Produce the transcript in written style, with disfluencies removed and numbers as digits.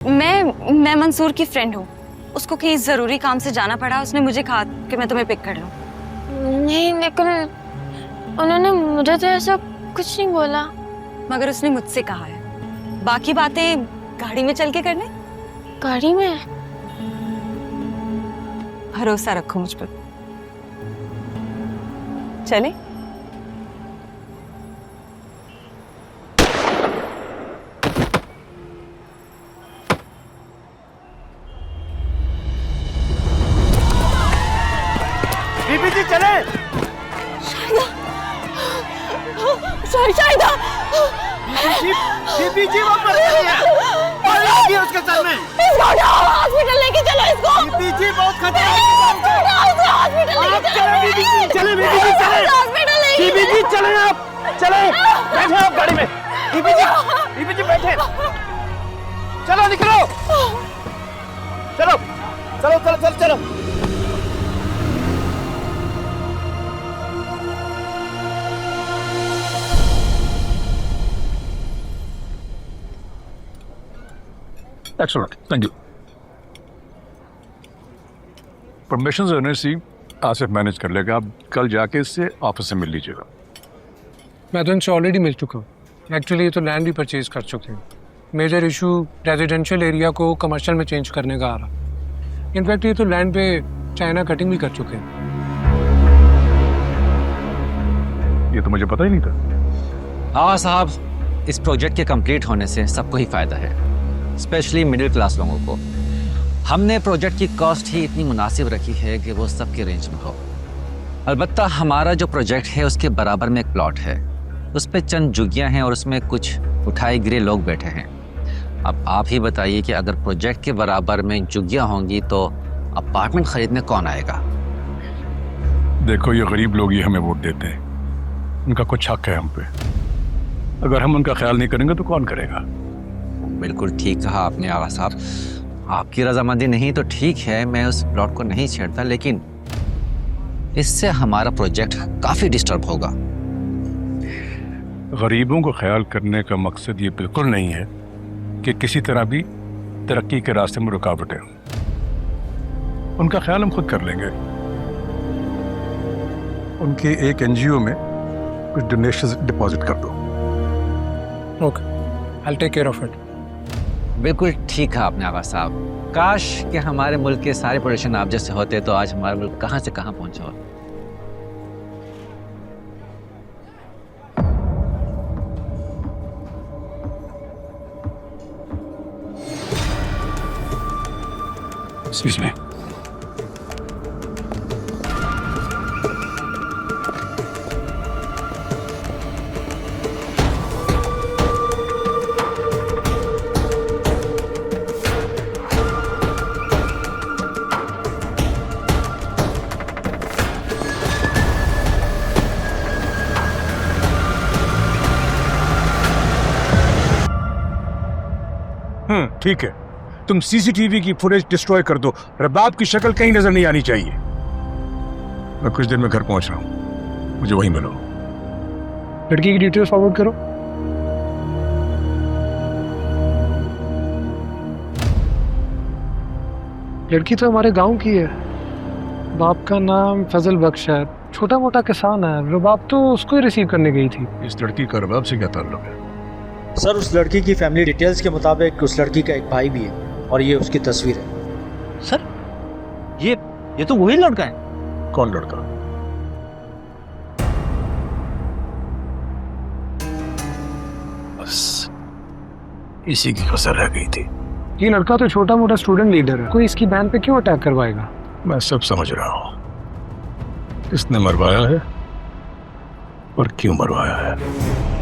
मैं मंसूर की फ्रेंड हूँ। उसको कहीं जरूरी काम से जाना पड़ा, उसने मुझे कहा कि मैं तुम्हें पिक कर लूँ। नहीं, लेकिन उन्होंने मुझे तो ऐसा कुछ नहीं बोला। मगर उसने मुझसे कहा है। बाकी बातें गाड़ी में चल के करने। गाड़ी में? भरोसा रखो मुझ पर। चले? बीबी जी चले। शाहिदा, बीबी जी वो मर गई है। गोली लगी है उसके सर में। इसको उठाओ, हॉस्पिटल लेके चलो इसको। बीबी जी बहुत खतरा है। आप चले बीबी जी, चले बीबी जी चले। बीबी जी चले, आप चले, बैठे आप गाड़ी में। बीबी जी बैठे। चलो निकलो, चलो चलो चलो चलो चलो। Excellent, thank you. परमिशन देने से आसिफ मैनेज कर लेगा। आप कल जाके इससे ऑफिस से मिल लीजिएगा। मैं तो इनसे ऑलरेडी मिल चुका हूँ। एक्चुअली ये तो लैंड भी परचेज कर चुके हैं। मेजर इशू रेजिडेंशियल एरिया को कमर्शियल में चेंज करने का आ रहा। इनफैक्ट ये तो लैंड पे चाइना कटिंग भी कर चुके हैं। ये तो मुझे पता ही नहीं था। हाँ साहब, इस प्रोजेक्ट के कंप्लीट होने से सबको ही फायदा है, स्पेशली मिडिल क्लास लोगों को। हमने प्रोजेक्ट की कॉस्ट ही इतनी मुनासिब रखी है कि वो सबके रेंज में हो। अलबत्ता हमारा जो प्रोजेक्ट है उसके बराबर में एक प्लॉट है, उस पे चंद झुग्गियां हैं और उसमें कुछ उठाए गिरे लोग बैठे हैं। अब आप ही बताइए कि अगर प्रोजेक्ट के बराबर में झुग्गियां होंगी तो अपार्टमेंट खरीदने कौन आएगा? देखो, ये गरीब लोग ही हमें वोट देते हैं, उनका कुछ हक है हम पे। अगर हम उनका ख्याल नहीं करेंगे तो कौन करेगा? बिल्कुल ठीक कहा आपने आगा साहब। आपकी रजामंदी नहीं तो ठीक है, मैं उस प्लॉट को नहीं छेड़ता, लेकिन इससे हमारा प्रोजेक्ट काफी डिस्टर्ब होगा। गरीबों को ख्याल करने का मकसद ये बिल्कुल नहीं है कि किसी तरह भी तरक्की के रास्ते में रुकावटें हों। उनका ख्याल हम खुद कर लेंगे। उनके एक एनजीओ में कुछ डोनेशन डिपॉजिट कर दो। Okay, I take care of it. बिल्कुल ठीक है आपने आगा साहब। काश कि हमारे मुल्क के सारे पॉलिटिशियन आप जैसे होते तो आज हमारा मुल्क कहाँ से कहाँ पहुँचा होता। Excuse me. ठीक है, तुम सीसीटीवी की फुटेज डिस्ट्रॉय कर दो। रबाब की शक्ल कहीं नजर नहीं आनी चाहिए। मैं कुछ देर में घर पहुंच रहा हूं, मुझे वहीं मिलो। लड़की की डिटेल्स फॉरवर्ड करो। लड़की तो हमारे गांव की है। बाप का नाम फजल बख्श है, छोटा मोटा किसान है। रबाब तो उसको ही रिसीव करने गई थी। इस लड़की का रबाब से क्या ताल्लुक है? सर, उस लड़की की फैमिली डिटेल्स के मुताबिक उस लड़की का एक भाई भी है और ये उसकी तस्वीर है। सर, ये तो वही लड़का है। कौन लड़का? बस इसी की कसर रह गई थी। ये लड़का तो छोटा मोटा स्टूडेंट लीडर है, कोई इसकी बहन पे क्यों अटैक करवाएगा? मैं सब समझ रहा हूं, किसने मरवाया है और क्यों मरवाया है।